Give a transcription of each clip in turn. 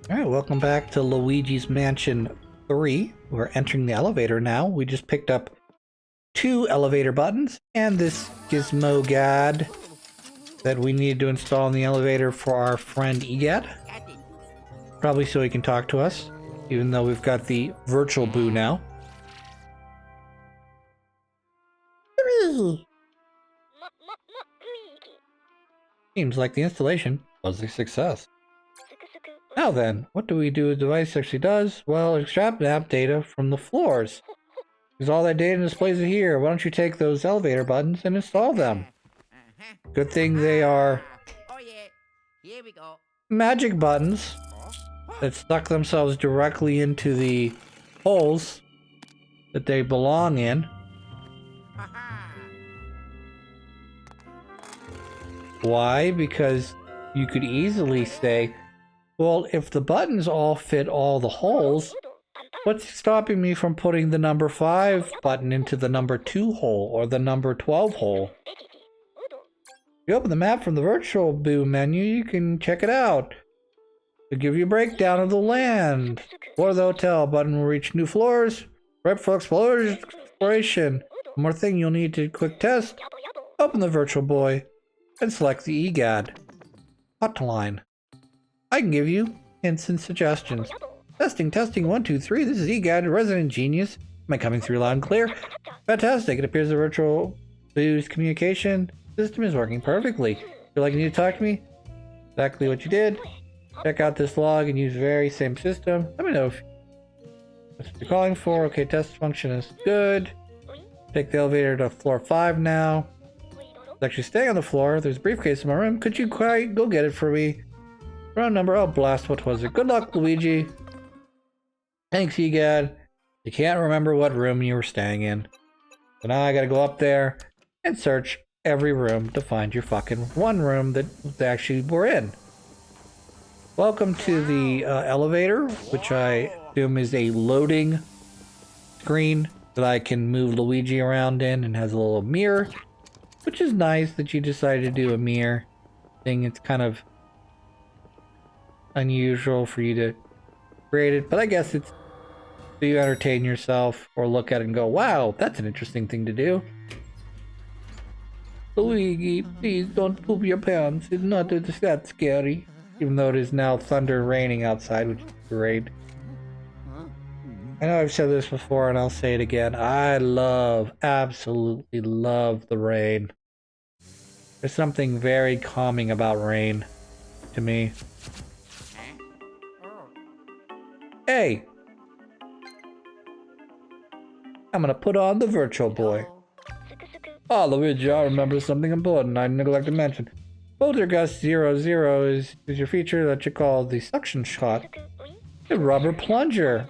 Alright, welcome back to Luigi's Mansion 3. We're entering the elevator now. We just picked up 2 elevator buttons and this gizmo guide that we need to install in the elevator for our friend Egad. Probably so he can talk to us, even though we've got the virtual boo now. 3! Seems like the installation was a success. Now then, what do we do with the device actually does? Well, extract map data from the floors. Because all that data displays it here. Why don't you take those elevator buttons and install them? Good thing they are magic buttons that stuck themselves directly into the holes that they belong in. Why? Because you could easily say, well, if the buttons all fit all the holes, what's stopping me from putting the number 5 button into the number 2 hole or the number 12 hole? If you open the map from the virtual boo menu, you can check it out. It'll give you a breakdown of the land. Floor of the hotel button will reach new floors. Right for exploration. One more thing you'll need to quick test. Open the virtual boy and select the EGAD hotline. I can give you hints and suggestions. Testing, 1, 2, 3. This is EGAD, resident genius. Am I coming through loud and clear? Fantastic. It appears the virtual boo's communication system is working perfectly. Feel like you need to talk to me? Exactly what you did. Check out this log and use the very same system. Let me know if that's what you're calling for. Okay, test function is good. Take the elevator to floor 5 now. It's actually staying on the floor. There's a briefcase in my room. Could you go get it for me? Round number. Oh, blast. What was it? Good luck, Luigi. Thanks, EGAD. You can't remember what room you were staying in. So now I gotta go up there and search every room to find your fucking one room that they actually were in. Welcome to the elevator, which I assume is a loading screen that I can move Luigi around in and has a little mirror, which is nice that you decided to do a mirror thing. It's kind of unusual for you to create it, but I guess it's so you entertain yourself or look at it and go, wow, that's an interesting thing to do. Luigi, please don't poop your pants. It's not that scary. Even though it is now thunder raining outside, which is great. I know I've said this before and I'll say it again. I absolutely love the rain. There's something very calming about rain to me. Hey! I'm gonna put on the virtual boy. Oh, Luigi, I remember something important I neglected to mention. Poltergust 00 is your feature that you call the suction shot. The rubber plunger.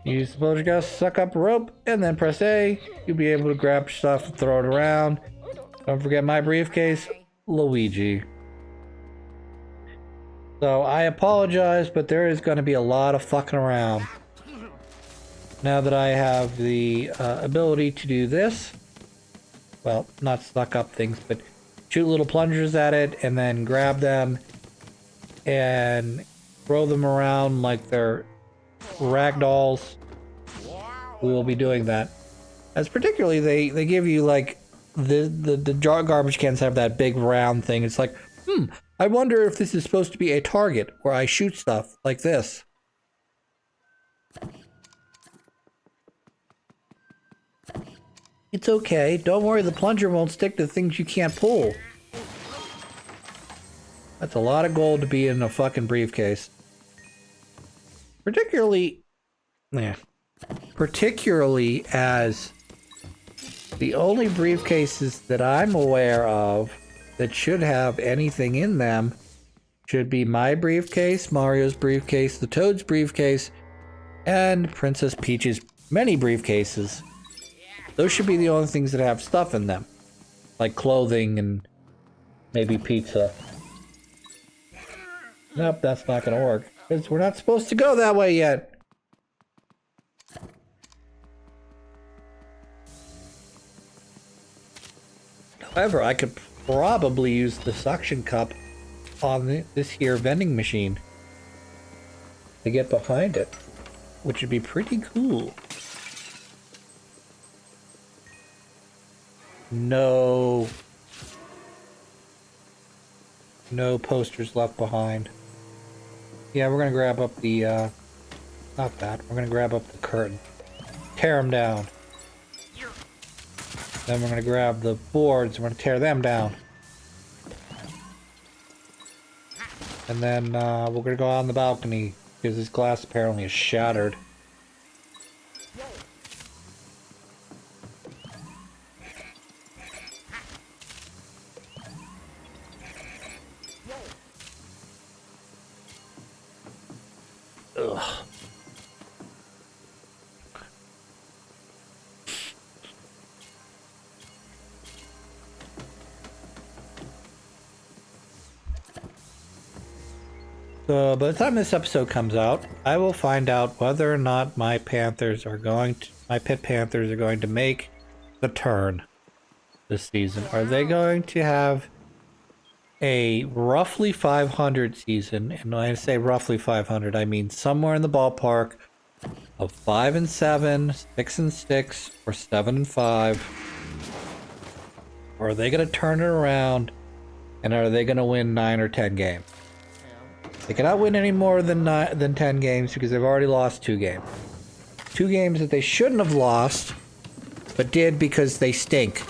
Use the poltergust, suck up rope, and then press A. You'll be able to grab stuff and throw it around. Don't forget my briefcase, Luigi. So I apologize, but there is going to be a lot of fucking around. Now that I have the ability to do this, well, not suck up things, but shoot little plungers at it and then grab them and throw them around like they're rag dolls. We will be doing that. As particularly, they give you like the jar garbage cans have that big round thing. It's like, I wonder if this is supposed to be a target where I shoot stuff like this. It's okay. Don't worry, the plunger won't stick to things you can't pull. That's a lot of gold to be in a fucking briefcase. Particularly as the only briefcases that I'm aware of that should have anything in them should be my briefcase, Mario's briefcase, the Toad's briefcase, and Princess Peach's many briefcases. Those should be the only things that have stuff in them. Like clothing and maybe pizza. Nope, that's not gonna work. Because we're not supposed to go that way yet. However, I could probably use the suction cup on this here vending machine. to get behind it, which would be pretty cool. No posters left behind. Yeah, we're gonna grab up the, not that, we're gonna grab up the curtain. Tear them down. Then we're gonna grab the boards, and we're gonna tear them down. And then, we're gonna go out on the balcony, because this glass apparently is shattered. Ugh. So by the time this episode comes out, I will find out whether or not my pit Panthers are going to make the turn this season. Are they going to have a roughly 500 season? And when I say roughly 500, I mean somewhere in the ballpark of 5-7, 6-6, or 7-5. Or are they going to turn it around, and are they going to win 9 or 10 games? They cannot win any more than 10 games because they've already lost 2 games. 2 games that they shouldn't have lost, but did because they stink.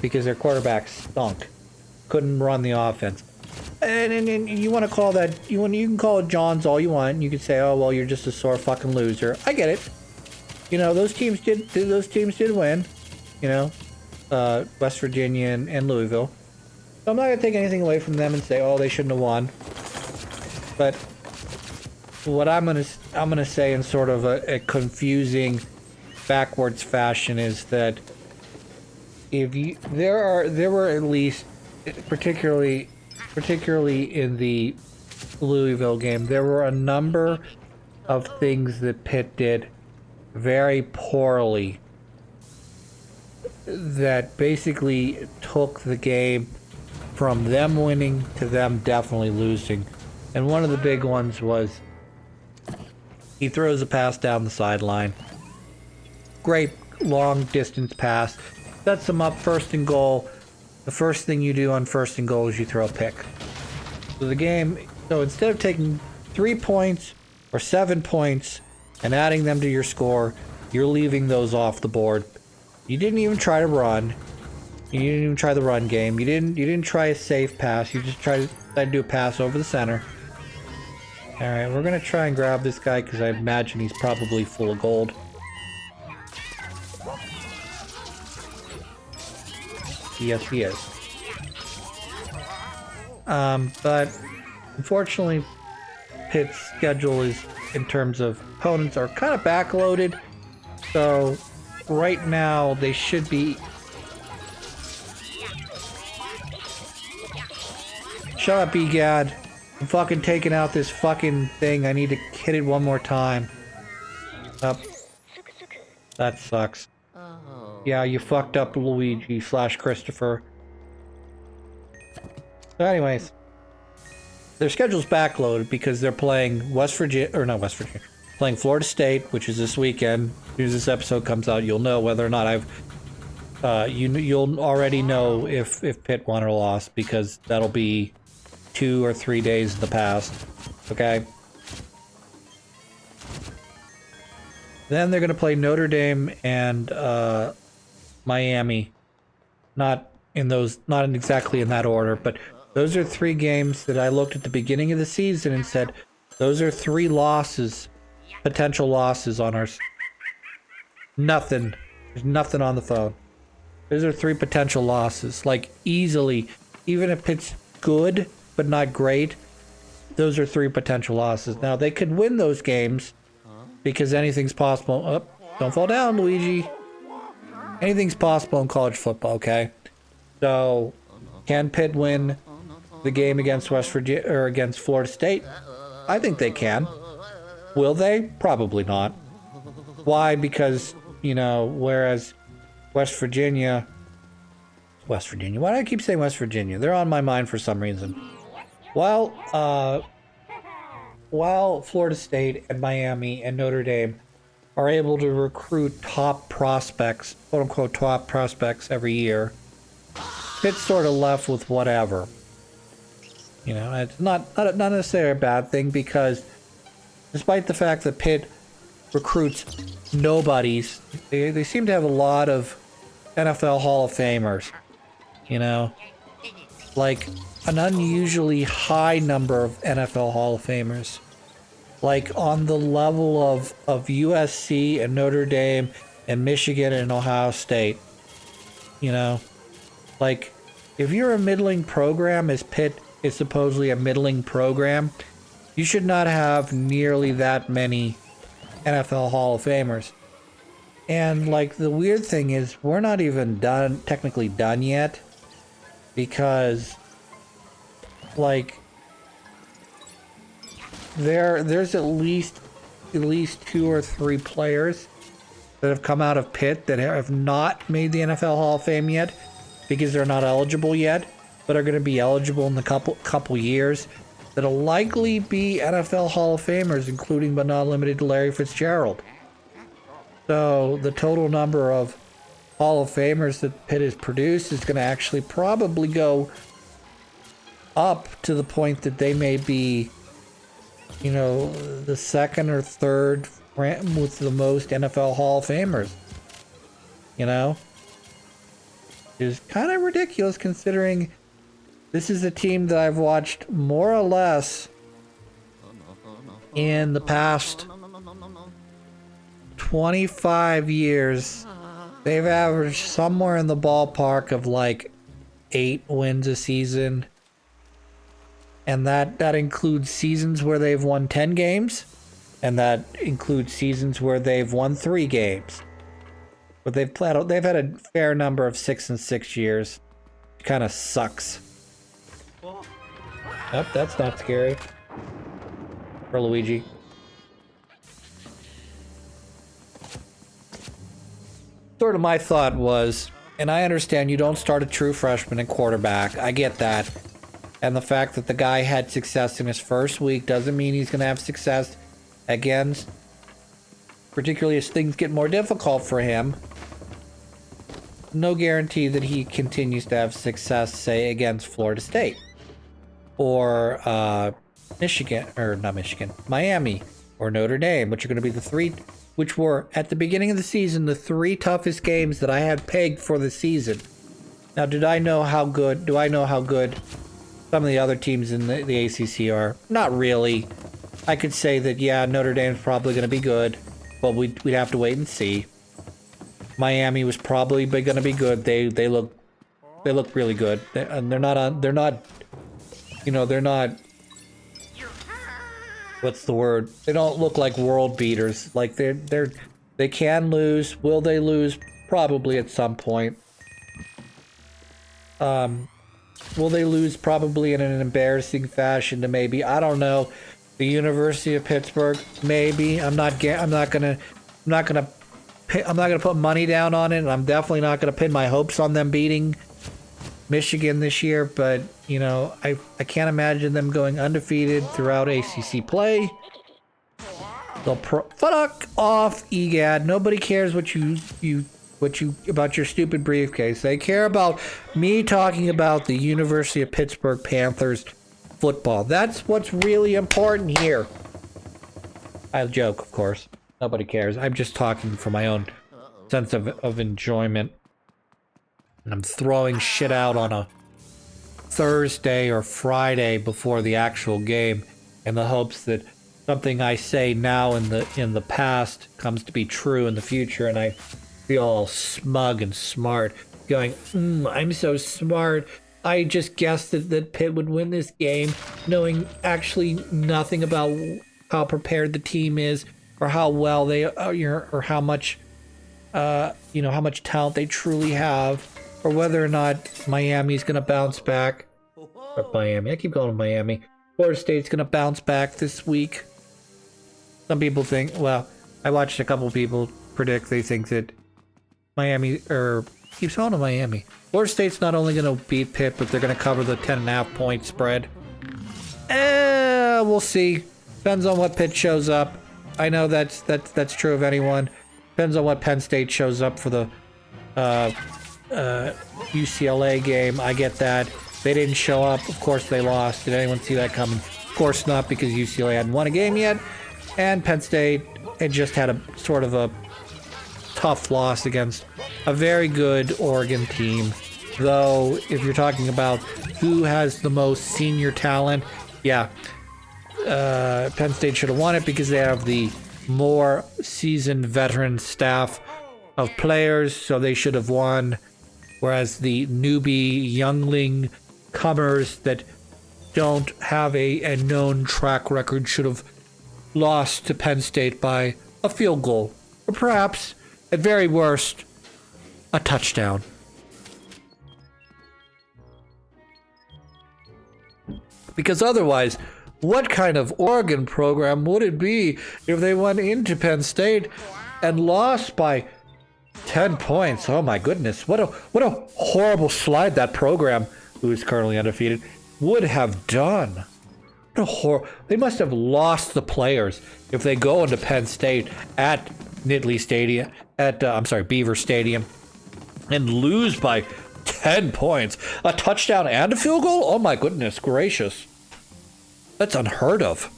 Because their quarterback stunk. Couldn't run the offense. And you want to call that, you can call it Johns all you want. You can say, oh, well, you're just a sore fucking loser. I get it. You know, those teams did win. You know, West Virginia and Louisville. So I'm not going to take anything away from them and say, oh, they shouldn't have won. But what I'm gonna say in sort of a confusing, backwards fashion is that there were at least, particularly in the Louisville game, there were a number of things that Pitt did very poorly that basically took the game from them winning to them definitely losing. And one of the big ones was he throws a pass down the sideline. Great long distance pass. Sets him up first and goal. The first thing you do on first and goal is you throw a pick. So instead of taking 3 points or 7 points and adding them to your score, you're leaving those off the board. You didn't even try to run. You didn't even try the run game. You didn't try a safe pass. You just tried to do a pass over the center. Alright, we're gonna try and grab this guy because I imagine he's probably full of gold. Yes, he is. But unfortunately, Pitt's schedule is, in terms of opponents, are kind of backloaded. So right now they should be. Shut up, egad. I'm fucking taking out this fucking thing. I need to hit it one more time. Up. That sucks. Yeah, you fucked up Luigi / Christopher. So anyways. Their schedule's backloaded because they're playing playing Florida State, which is this weekend. As soon as this episode comes out, you'll know whether or not you'll already know if Pitt won or lost, because that'll be 2 or 3 days in the past. Okay? Then they're going to play Notre Dame and Miami. Not exactly in that order, but those are 3 games that I looked at the beginning of the season and said, those are 3 losses, potential losses on our... Nothing. There's nothing on the phone. Those are 3 potential losses. Like, easily. Even if it's good, but not great, those are 3 potential losses. Now, they could win those games, because anything's possible. Oh, don't fall down, Luigi. Anything's possible in college football, okay? So, can Pitt win the game against West Virginia or against Florida State? I think they can. Will they? Probably not. Why? Because, you know, whereas West Virginia, why do I keep saying West Virginia? They're on my mind for some reason. Well, while Florida State and Miami and Notre Dame are able to recruit top prospects, quote unquote top prospects every year, Pitt's sort of left with whatever. You know, it's not necessarily a bad thing, because despite the fact that Pitt recruits nobodies, they seem to have a lot of NFL Hall of Famers. You know, like an unusually high number of NFL Hall of Famers. Like on the level of USC and Notre Dame and Michigan and Ohio State. You know, like if you're a middling program, as Pitt is supposedly a middling program, you should not have nearly that many NFL Hall of Famers. And like the weird thing is, we're not even technically done yet, because like there's at least 2 or 3 players that have come out of Pitt that have not made the NFL Hall of Fame yet, because they're not eligible yet, but are going to be eligible in the couple years, that'll likely be NFL Hall of Famers, including but not limited to Larry Fitzgerald. So the total number of Hall of Famers that Pitt has produced is going to actually probably go up to the point that they may be, you know, the second or third with the most NFL Hall of Famers. You know? It's kind of ridiculous, considering this is a team that I've watched more or less in the past 25 years. They've averaged somewhere in the ballpark of like 8 wins a season. And that includes seasons where they've won 10 games. And that includes seasons where they've won 3 games. But they've had a fair number of 6-6 years. It kind of sucks. Oh, that's not scary. For Luigi. Sort of my thought was, and I understand you don't start a true freshman in quarterback. I get that. And the fact that the guy had success in his first week doesn't mean he's going to have success again, particularly as things get more difficult for him. No guarantee that he continues to have success, say, against Florida State. Or Miami or Notre Dame, which are going to be the 3, which were, at the beginning of the season, the 3 toughest games that I had pegged for the season. Now, do I know how good some of the other teams in the ACC are? Not really. I could say that, yeah, Notre Dame's probably going to be good, but we'd have to wait and see. Miami was probably going to be good. They look really good. They're not. What's the word? They don't look like world beaters. Like they can lose. Will they lose? Probably at some point. Will they lose? Probably in an embarrassing fashion to maybe, I don't know, the University of Pittsburgh. Maybe. I'm not gonna put money down on it. And I'm definitely not gonna pin my hopes on them beating Michigan this year, but you know, I can't imagine them going undefeated throughout ACC play. They'll fuck off, EGAD. Nobody cares what you about your stupid briefcase. They care about me talking about the University of Pittsburgh Panthers football. That's what's really important here. I joke, of course. Nobody cares. I'm just talking for my own sense of enjoyment. And I'm throwing shit out on a Thursday or Friday before the actual game in the hopes that something I say now in the past comes to be true in the future, and I feel all smug and smart, going, I'm so smart. I just guessed that Pitt would win this game, knowing actually nothing about how prepared the team is, or how well they are, or how much how much talent they truly have. Or whether or not Miami's going to bounce back. Or Miami. I keep calling them Miami. Florida State's going to bounce back this week. Some people think, well, I watched a couple people predict they think that Miami, or keeps calling them Miami. Florida State's not only going to beat Pitt, but they're going to cover the 10.5 point spread. We'll see. Depends on what pitch shows up. I know that's true of anyone. Depends on what Penn State shows up for the UCLA game. I get that. They didn't show up. Of course they lost. Did anyone see that coming? Of course not, because UCLA hadn't won a game yet. And Penn State had just had a sort of a tough loss against a very good Oregon team. Though, if you're talking about who has the most senior talent, yeah, Penn State should have won it because they have the more seasoned veteran staff of players, so they should have won. Whereas the newbie, youngling comers that don't have a known track record should have lost to Penn State by a field goal. Or perhaps, at very worst, a touchdown. Because otherwise, what kind of Oregon program would it be if they went into Penn State and lost by 10 points? Oh my goodness. What a horrible slide that program, who is currently undefeated, would have done. They must have lost the players if they go into Penn State at Nittany Stadium, Beaver Stadium, and lose by 10 points. A touchdown and a field goal? Oh my goodness gracious. That's unheard of.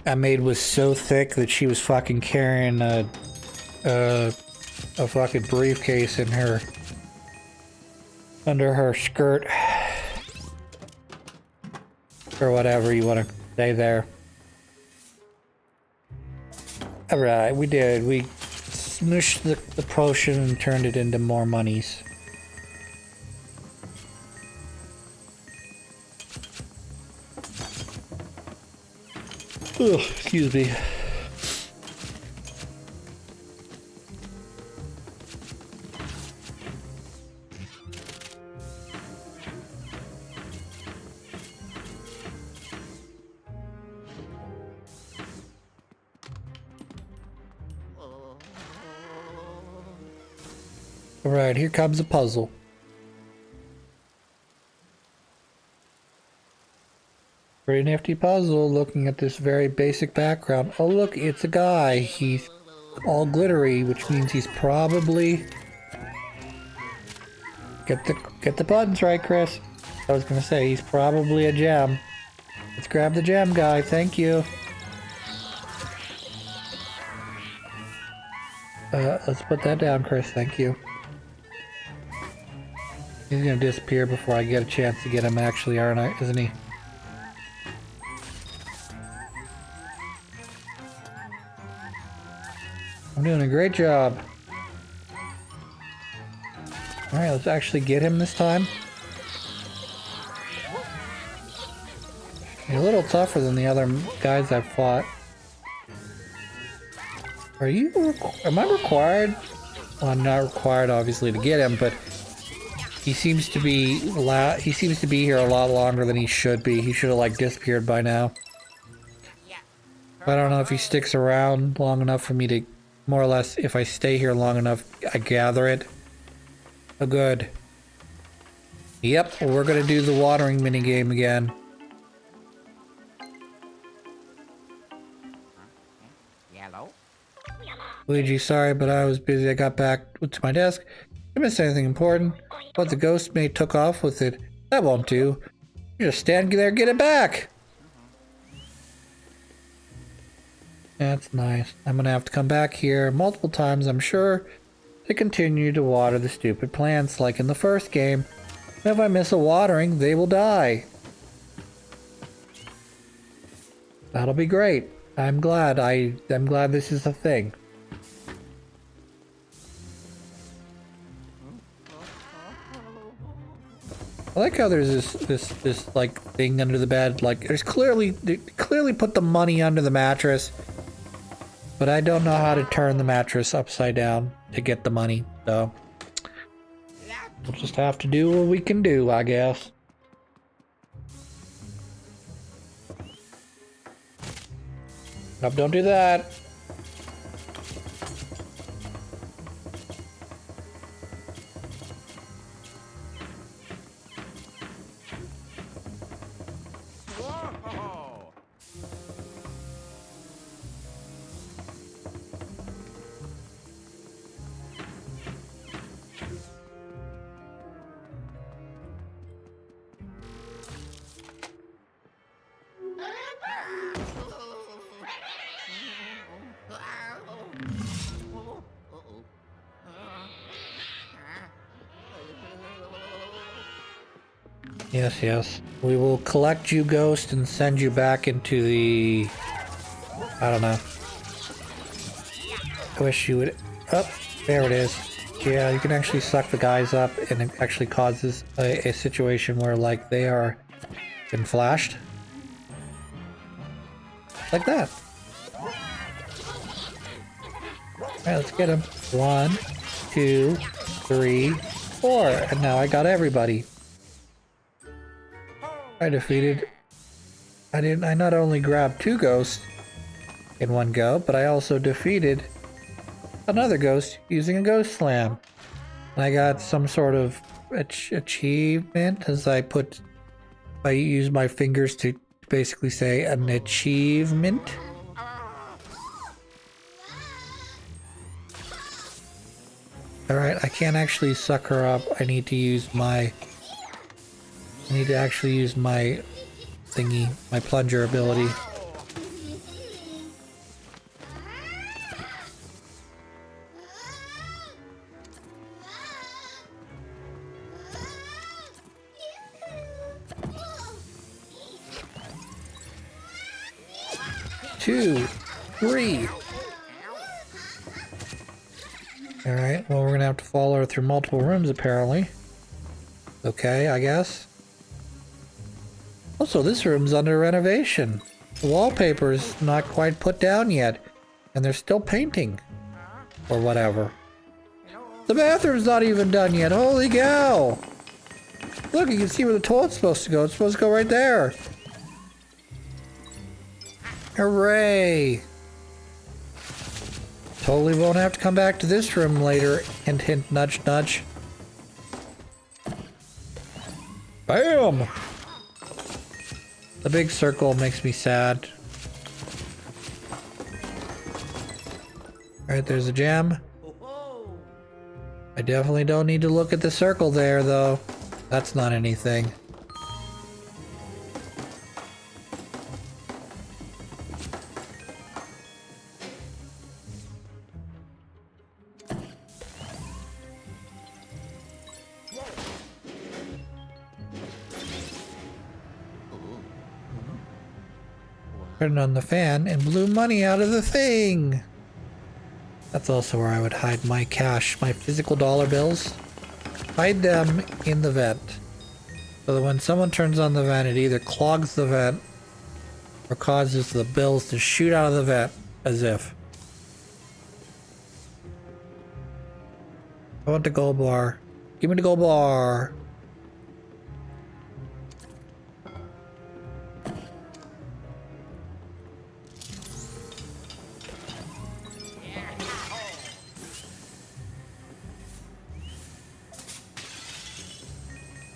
That maid was so thick that she was fucking carrying a fucking briefcase in her, under her skirt, or whatever you want to say there. Alright, we did. We smooshed the potion and turned it into more monies. Ugh, excuse me. Alright, here comes a puzzle. Pretty nifty puzzle, looking at this very basic background. Oh look, it's a guy. He's all glittery, which means he's probably... Get the buttons right, Chris. I was gonna say, he's probably a gem. Let's grab the gem guy, thank you. Let's put that down, Chris, thank you. He's gonna disappear before I get a chance to get him actually, aren't I? Isn't he? I'm doing a great job. Alright, let's actually get him this time. You're a little tougher than the other guys I've fought. Am I required? Well, I'm not required, obviously, to get him, but he seems to be here a lot longer than he should be. He should have, like, disappeared by now. I don't know if he sticks around long enough for me to, more or less, if I stay here long enough, I gather it. Oh, good. Yep, we're gonna do the watering minigame again. Yellow. Luigi, sorry, but I was busy. I got back to my desk. I missed anything important. But the ghost maid took off with it. That won't do. You just stand there and get it back. That's nice. I'm gonna have to come back here multiple times, I'm sure, to continue to water the stupid plants like in the first game. If I miss a watering, they will die. That'll be great. I'm glad. I'm glad this is a thing. I like how there's this like thing under the bed. Like they clearly put the money under the mattress, but I don't know how to turn the mattress upside down to get the money. So we'll just have to do what we can do, I guess. Nope, don't do that. Yes, yes. We will collect you, Ghost, and send you back into the... I don't know. I wish you would... Oh, there it is. Yeah, you can actually suck the guys up, and it actually causes a situation where, like, they are been flashed. Like that. Alright, let's get him. 1, 2, 3, 4. And now I got everybody. I not only grabbed 2 ghosts in one go, but I also defeated another ghost using a ghost slam. And I got some sort of achievement as I use my fingers to basically say an achievement. Alright, I can't actually suck her up. I need to actually use my thingy, my plunger ability. Two, 3. Alright, well we're gonna have to follow her through multiple rooms apparently. Okay, I guess. Also, this room's under renovation. The wallpaper's not quite put down yet, and they're still painting. Or whatever. The bathroom's not even done yet, holy cow! Look, you can see where the toilet's supposed to go. It's supposed to go right there. Hooray! Totally won't have to come back to this room later. Hint, hint, nudge, nudge. Bam! The big circle makes me sad. Alright, there's a gem. I definitely don't need to look at the circle there, though. That's not anything. Turned on the fan and blew money out of the thing. That's also where I would hide my cash, my physical dollar bills. Hide them in the vent. So that when someone turns on the vent, it either clogs the vent or causes the bills to shoot out of the vent as if. I want the gold bar. Give me the gold bar.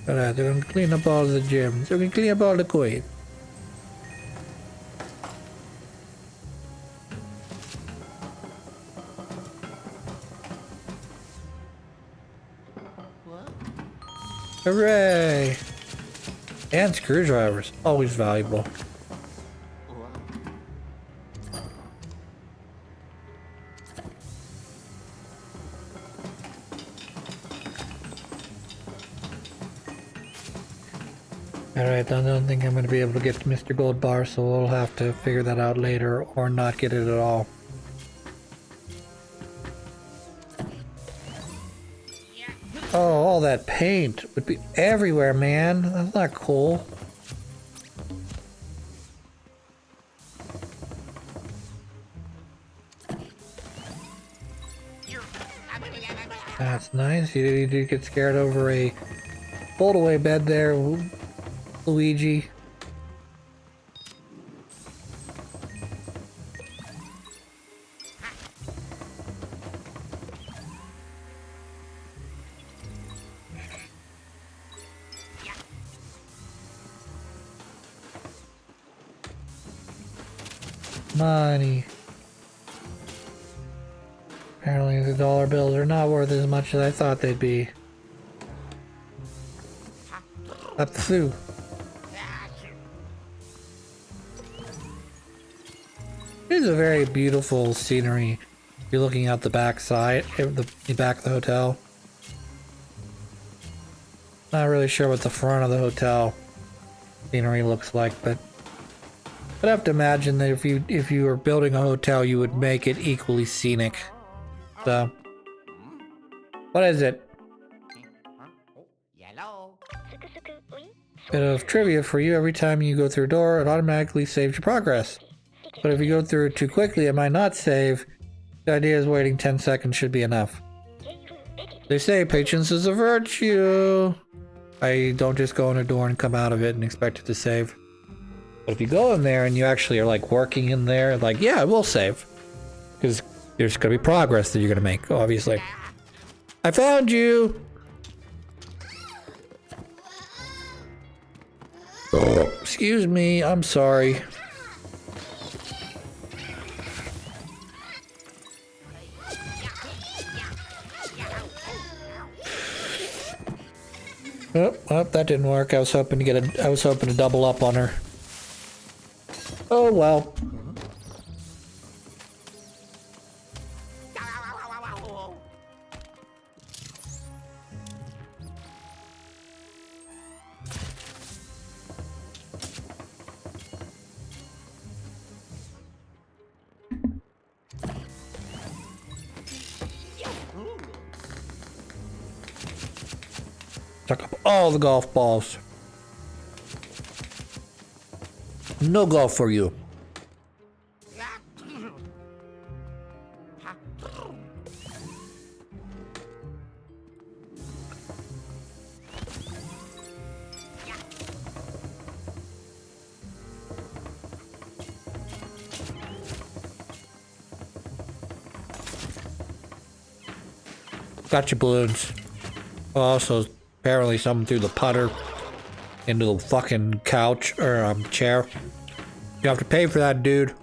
Alright, they're gonna clean up all the gems. They're gonna clean up all the coin. Hooray! And screwdrivers, always valuable. Alright, I don't think I'm going to be able to get Mr. Gold Bar, so we'll have to figure that out later or not get it at all. Oh, all that paint would be everywhere, man. That's not cool. That's nice. You did get scared over a fold-away bed there, Luigi. Money. Apparently the dollar bills are not worth as much as I thought they'd be. Up through. It is a very beautiful scenery. You're looking out the back side, the back of the hotel. Not really sure what the front of the hotel scenery looks like, but I'd have to imagine that if you were building a hotel, you would make it equally scenic. So, what is it? Bit of trivia for you: every time you go through a door, it automatically saves your progress. But if you go through it too quickly, it might not save. The idea is waiting 10 seconds should be enough. They say patience is a virtue. I don't just go in a door and come out of it and expect it to save. But if you go in there and you actually are like working in there, like, yeah, it will save. Because there's going to be progress that you're going to make, obviously. I found you! Oh, excuse me, I'm sorry. Oh, that didn't work. I was hoping to double up on her. Oh well. Suck up all the golf balls. No golf for you. Got your balloons. Oh, also, apparently someone threw the putter into the fucking couch or chair. You have to pay for that, dude.